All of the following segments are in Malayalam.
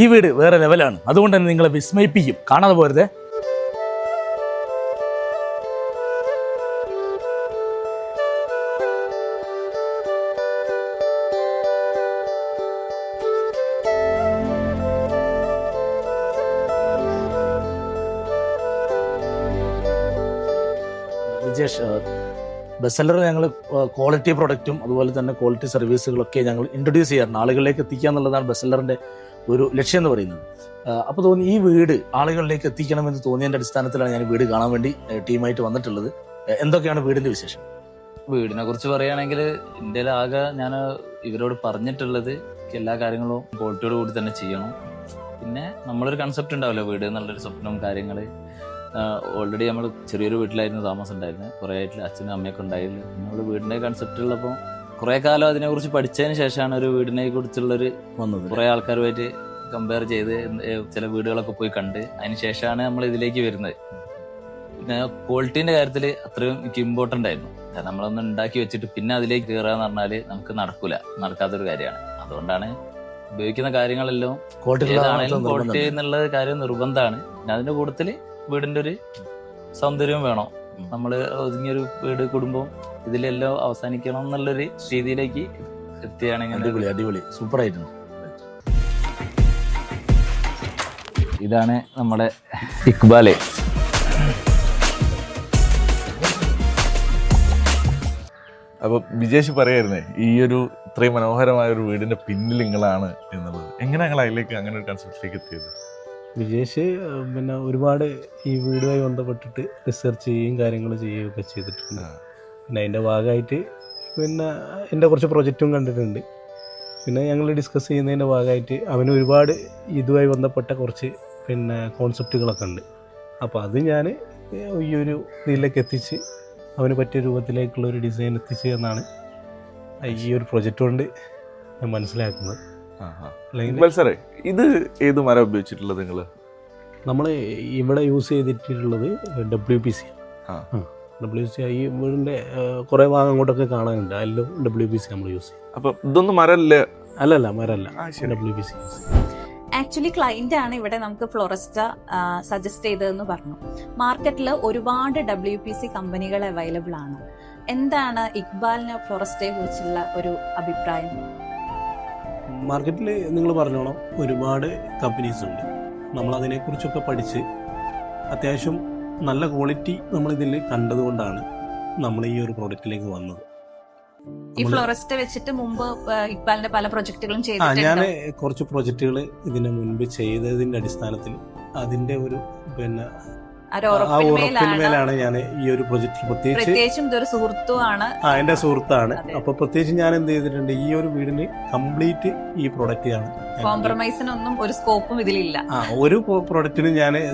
ഈ വീട് വേറെ ലെവലാണ്. അതുകൊണ്ട് തന്നെ നിങ്ങളെ വിസ്മയിപ്പിക്കും. കാണാതെ പോരുതേ. വിജേഷ്, ബെസ്റ്റ് സെല്ലർ ഞങ്ങൾ ക്വാളിറ്റി പ്രൊഡക്റ്റും അതുപോലെ തന്നെ ക്വാളിറ്റി സർവീസുകളൊക്കെ ഞങ്ങൾ ഇൻട്രൊഡ്യൂസ് ചെയ്യാറുണ്ട്. ആളുകളിലേക്ക് എത്തിക്കുക എന്നുള്ളതാണ് ബെസ്റ്റ് സെല്ലറിൻ്റെ ഒരു ലക്ഷ്യം എന്ന് പറയുന്നത്. അപ്പോൾ തോന്നി ഈ വീട് ആളുകളിലേക്ക് എത്തിക്കണമെന്ന് തോന്നിയതിൻ്റെ അടിസ്ഥാനത്തിലാണ് ഞാൻ വീട് കാണാൻ വേണ്ടി ടീമായിട്ട് വന്നിട്ടുള്ളത്. എന്തൊക്കെയാണ് വീടിൻ്റെ വിശേഷം? വീടിനെ കുറിച്ച് പറയുകയാണെങ്കിൽ എൻ്റെ ആകെ ഞാൻ ഇവരോട് പറഞ്ഞിട്ടുള്ളത് എല്ലാ കാര്യങ്ങളും ക്വാളിറ്റിയോട് കൂടി തന്നെ ചെയ്യണം. പിന്നെ നമ്മളൊരു കൺസെപ്റ്റ് ഉണ്ടാവില്ല, വീട് എന്നുള്ളൊരു സ്വപ്നം കാര്യങ്ങൾ. ഓൾറെഡി നമ്മൾ ചെറിയൊരു വീട്ടിലായിരുന്നു താമസം ഉണ്ടായിരുന്നത്. കുറേ ആയിട്ട് അച്ഛനും അമ്മയൊക്കെ ഉണ്ടായിരുന്നു. നമ്മൾ വീടിൻ്റെ കൺസെപ്റ്റുള്ളപ്പോൾ കുറേ കാലം അതിനെക്കുറിച്ച് പഠിച്ചതിന് ശേഷമാണ് ഒരു വീടിനെ കുറിച്ചുള്ളൊരു വന്നത്. കുറേ ആൾക്കാരുമായിട്ട് കമ്പയർ ചെയ്ത് ചില വീടുകളൊക്കെ പോയി കണ്ട് അതിന് ശേഷമാണ് നമ്മൾ ഇതിലേക്ക് വരുന്നത്. പിന്നെ ക്വാളിറ്റീൻ്റെ കാര്യത്തിൽ അത്രയും എനിക്ക് ഇമ്പോർട്ടൻ്റ് ആയിരുന്നു. കാരണം നമ്മളൊന്നും ഉണ്ടാക്കി വെച്ചിട്ട് പിന്നെ അതിലേക്ക് കയറുക എന്ന് പറഞ്ഞാൽ നമുക്ക് നടക്കാത്തൊരു കാര്യമാണ്. അതുകൊണ്ടാണ് ഉപയോഗിക്കുന്ന കാര്യങ്ങളെല്ലാം ക്വാളിറ്റി എന്നുള്ള കാര്യം നിർബന്ധമാണ്. പിന്നെ അതിൻ്റെ കൂട്ടത്തിൽ വീടിൻ്റെ ഒരു സൗന്ദര്യം വേണം. നമ്മൾ ഒതുങ്ങിയൊരു വീട് കുടുംബം ഇതിലെല്ലാം അവസാനിക്കണം എന്നുള്ളൊരു രീതിയിലേക്ക് എത്തിയാണെങ്കിൽ അടിപൊളി സൂപ്പർ ആയിട്ടുണ്ട്. ഇതാണ് നമ്മുടെ ഇക്ബാല്. അപ്പൊ വിജേഷ് പറയായിരുന്നേ ഈ ഒരു ഇത്രയും മനോഹരമായ ഒരു വീടിന്റെ പിന്നിൽ നിങ്ങളാണ് എന്നുള്ളത്. എങ്ങനെ ഞങ്ങൾ അതിലേക്ക് അങ്ങനെ ഒരു കൺസെപ്റ്റിലേക്ക് എത്തിയത്? വിജേഷ് പിന്നെ ഒരുപാട് ഈ വീടുമായി ബന്ധപ്പെട്ടിട്ട് റിസർച്ച് ചെയ്യുകയും കാര്യങ്ങൾ ചെയ്യുകയൊക്കെ ചെയ്തിട്ടുണ്ട്. പിന്നെ അതിൻ്റെ ഭാഗമായിട്ട് പിന്നെ എൻ്റെ കുറച്ച് പ്രൊജക്റ്റും കണ്ടിട്ടുണ്ട്. പിന്നെ ഞങ്ങൾ ഡിസ്കസ് ചെയ്യുന്നതിൻ്റെ ഭാഗമായിട്ട് അവന് ഒരുപാട് ഇതുമായി ബന്ധപ്പെട്ട കുറച്ച് പിന്നെ കോൺസെപ്റ്റുകളൊക്കെ ഉണ്ട്. അപ്പോൾ അത് ഞാൻ ഈ ഒരു ഇതിലേക്ക് എത്തിച്ച് അവന് പറ്റിയ രൂപത്തിലേക്കുള്ള ഒരു ഡിസൈൻ എത്തിച്ച് എന്നാണ് ഈ ഒരു പ്രൊജക്റ്റ് കൊണ്ട് ഞാൻ മനസ്സിലാക്കുന്നത്. സാറേ, ഇത് ഏത് മരം ഉപയോഗിച്ചിട്ടുള്ളത് നിങ്ങൾ? നമ്മൾ ഇവിടെ യൂസ് ചെയ്തിട്ടുള്ളത് WPC. WPC ഈ വീടിൻ്റെ കുറേ ഭാഗം അങ്ങോട്ടൊക്കെ കാണാനുണ്ട്. അതിലും WPC നമ്മൾ യൂസ് ചെയ്യും. അപ്പം ഇതൊന്നും മരമല്ലേ? അല്ലല്ല, മരമല്ല, WPC. ആക്ച്വലി ക്ലൈന്റ് ആണ് ഇവിടെ നമുക്ക് ഫ്ലോറസ്റ്റ സജസ്റ്റ് ചെയ്തതെന്ന് പറഞ്ഞു. മാർക്കറ്റിൽ ഒരുപാട് WPC കമ്പനികൾ അവൈലബിൾ ആണ്. എന്താണ് ഇക്ബാലിന് ഫ്ലോറസ്റ്റയെ കുറിച്ചുള്ള ഒരു അഭിപ്രായം? മാർക്കറ്റിൽ നിങ്ങൾ പറഞ്ഞോണം ഒരുപാട് കമ്പനീസ് ഉണ്ട്. നമ്മളതിനെക്കുറിച്ചൊക്കെ പഠിച്ച് അത്യാവശ്യം നല്ല ക്വാളിറ്റി നമ്മളിതിൽ കണ്ടതുകൊണ്ടാണ് നമ്മൾ ഈ ഒരു പ്രോഡക്റ്റിലേക്ക് വന്നത്. ഈ ഫ്ലോറസ്റ്റ് വെച്ചിട്ട് മുമ്പ് ഇക്ബാലിന്റെ പല പ്രൊജക്ടുകളും ഞാൻ കുറച്ച് പ്രൊജക്ടുകൾ ഇതിനു മുൻപ് ചെയ്തതിന്റെ അടിസ്ഥാനത്തിൽ അതിന്റെ ഒരു പിന്നെ ആ ഉറപ്പിന്മേലാണ് ഞാൻ ഈ ഒരു പ്രൊജക്ട് പ്രത്യേകിച്ചും ഇതൊരു സുഹൃത്തുമാണ്, എന്റെ സുഹൃത്താണ്. അപ്പൊ പ്രത്യേകിച്ച് ഞാൻ എന്ത് ചെയ്തിട്ടുണ്ട്, ഈ ഒരു വീടിന് കംപ്ലീറ്റ് ഈ പ്രൊഡക്റ്റ് ആണ്. കോംപ്രമൈസിനൊന്നും ഒരു സ്കോപ്പും ഇതിലില്ല. ഒരു പ്രൊഡക്റ്റിന്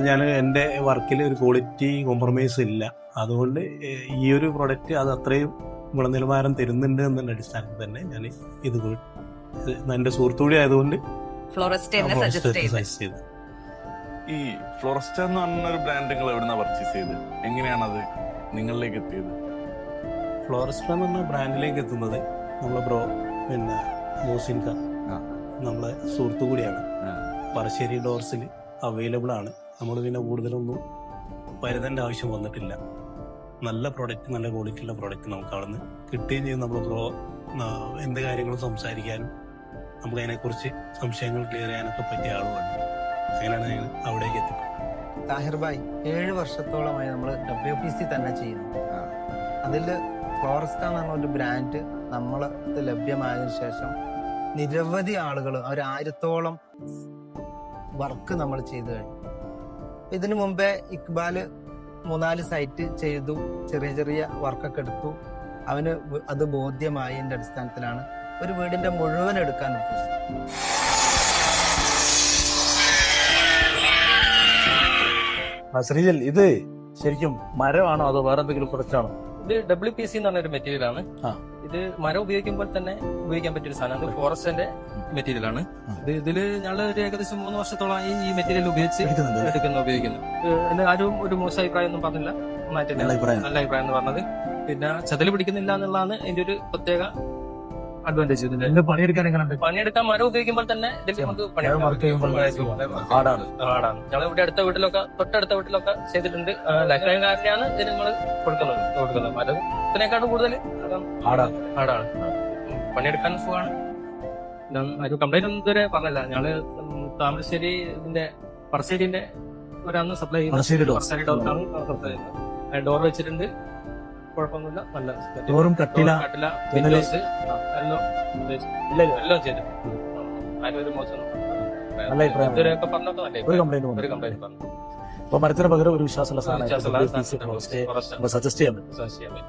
ഞാൻ എന്റെ വർക്കിൽ ഒരു ക്വാളിറ്റി കോംപ്രമൈസ് ഇല്ല. അതുകൊണ്ട് ഈ ഒരു പ്രൊഡക്റ്റ് അത് അത്രയും ഗുണനിലവാരം തരുന്നുണ്ട് എന്നതിന്റെ അടിസ്ഥാനത്തിൽ തന്നെ ഞാൻ ഇത് എന്റെ സുഹൃത്തുകൂടി ആയതുകൊണ്ട് ഫ്ലോറസ്റ്റ് സജസ്റ്റ് ചെയ്തു. ഈ ഫ്ലോറസ്റ്റ എന്ന് പറഞ്ഞൊരു ബ്രാൻഡ് നിങ്ങൾ എവിടുന്നാ പർച്ചേസ് ചെയ്ത്? എങ്ങനെയാണ് അത് നിങ്ങളിലേക്ക് എത്തിയത്? ഫ്ലോറസ്റ്റ എന്ന് പറഞ്ഞ ബ്രാൻഡിലേക്ക് എത്തുന്നത് നമ്മളെ പിന്നെ മോസിൻക നമ്മളെ സുഹൃത്തു കൂടിയാണ്. പറശ്ശേരി ഡോർസിൽ അവൈലബിൾ ആണ്. നമ്മൾ പിന്നെ കൂടുതലൊന്നും പരുതേണ്ട ആവശ്യം വന്നിട്ടില്ല. നല്ല പ്രോഡക്റ്റ്, നല്ല ക്വാളിറ്റിയുള്ള പ്രോഡക്റ്റ് നമുക്ക് അവിടെ നിന്ന് കിട്ടുകയും ചെയ്യും. നമ്മൾ എന്ത് കാര്യങ്ങളും സംസാരിക്കാനും നമുക്ക് അതിനെക്കുറിച്ച് സംശയങ്ങൾ ക്ലിയർ ചെയ്യാനൊക്കെ പറ്റിയ ആളുകളുണ്ട്. അങ്ങനെയാണ് ഞങ്ങൾ അവിടേക്ക് എത്തിപ്പെട്ടത്. താഹിർ ഭായ് 7 വർഷത്തോളമായി നമ്മൾ WPC തന്നെ ചെയ്യുന്നു. അതിൽ ഫ്ലോറസ്റ്റ എന്ന് പറഞ്ഞ ഒരു ബ്രാൻഡ് നമ്മൾ ലഭ്യമായതിനു ശേഷം നിരവധി ആളുകൾ, 1000-ഓളം വർക്ക് നമ്മൾ ചെയ്തു കഴിഞ്ഞു. ഇതിനു മുമ്പേ ഇക്ബാല് 3-4 സൈറ്റ് ചെയ്തു, ചെറിയ ചെറിയ വർക്കൊക്കെ എടുത്തു. അവന് അത് ബോധ്യമായതിന്റെ അടിസ്ഥാനത്തിലാണ് ഒരു വീടിന്റെ മുഴുവൻ എടുക്കാൻ ഉദ്ദേശിച്ചത്. ശ്രീജൽ, ഇത് ശരിക്കും മരമാണോ അതോ വേറെ എന്തെങ്കിലും പ്രൊഡക്റ്റ് ആണോ? ഇത് WPC എന്ന് പറഞ്ഞൊരു മെറ്റീരിയൽ ആണ്. ഇത് മരം ഉപയോഗിക്കുമ്പോൾ തന്നെ ഉപയോഗിക്കാൻ പറ്റിയൊരു സാധനം. ഇത് ഫോറസ്റ്റിന്റെ മെറ്റീരിയൽ ആണ്. ഇതില് ഞങ്ങൾ ഒരു ഏകദേശം 3 വർഷത്തോളമായി ഈ മെറ്റീരിയൽ ഉപയോഗിക്കുന്നു. ആരും ഒരു മോശം അഭിപ്രായം ഒന്നും പറഞ്ഞില്ല. നല്ല അഭിപ്രായം എന്ന് പറഞ്ഞത്. പിന്നെ ചതല് പിടിക്കുന്നില്ല എന്നുള്ളതാണ് അതിന്റെ ഒരു പ്രത്യേക അഡ്വാൻറ്റേജ് ഇതിന്റെ. ഇതിന്റെ പണിയെടുക്കാൻ എങ്ങനെയുണ്ട്? പണിയെടുക്കാൻ മരം ഉപയോഗിക്കുമ്പോൾ തന്നെ ഇതിൽ നമുക്ക് മരം വർക്ക് ചെയ്യുമ്പോൾ ഹാർഡാണ്. പാടാണ്. ഞങ്ങൾ ഇവിടെ അടുത്ത വീട്ടിലൊക്കെ തൊട്ടടുത്ത വീട്ടിലൊക്കെ ചെയ്തിട്ടുണ്ട്. ലൈഫ് ടൈം കാരനെയാണ് ഇതിന് നമ്മൾ കൊടുക്കുന്നത്. മരത്തിനേക്കാളും കൂടുതൽ ഹാർഡാണ്. പാടാണ്. പണിയെടുക്കാൻ സുഖമാണ്. ഒരു കംപ്ലൈന്റ് ഒന്നും ഇതുവരെ പറഞ്ഞില്ല. ഞങ്ങള് താമരശ്ശേരി ഇതിന്റെ പറശ്ശേരിന്റെ ഒരന്ന് സപ്ലൈ പറശ്ശേരി door. പറശ്ശേരി ഡോർക്കാണ് സപ്ലൈ ചെയ്യുന്നത്. ഡോർ വെച്ചിട്ടുണ്ട്, കുഴപ്പമൊന്നുമില്ല. നല്ല ഡോറും കട്ടില വിൻഡോസ് എല്ലാം ചെയ്തിട്ടുണ്ട്. അതിനൊരു മോശം നല്ല അഭിപ്രായം. ഇതുവരെയൊക്കെ പറഞ്ഞൊക്കെ നല്ല ഒരു കംപ്ലൈന്റ് ഒരു വന്നു. കംപ്ലൈന്റ് പറഞ്ഞു. അപ്പൊ മരത്തിന് പകരം ഒരു വിശ്വാസമുള്ള വിശ്വാസമുള്ള സാധനം സജസ്റ്റ് ചെയ്യാൻ പറ്റും. ചെയ്യാൻ പറ്റും.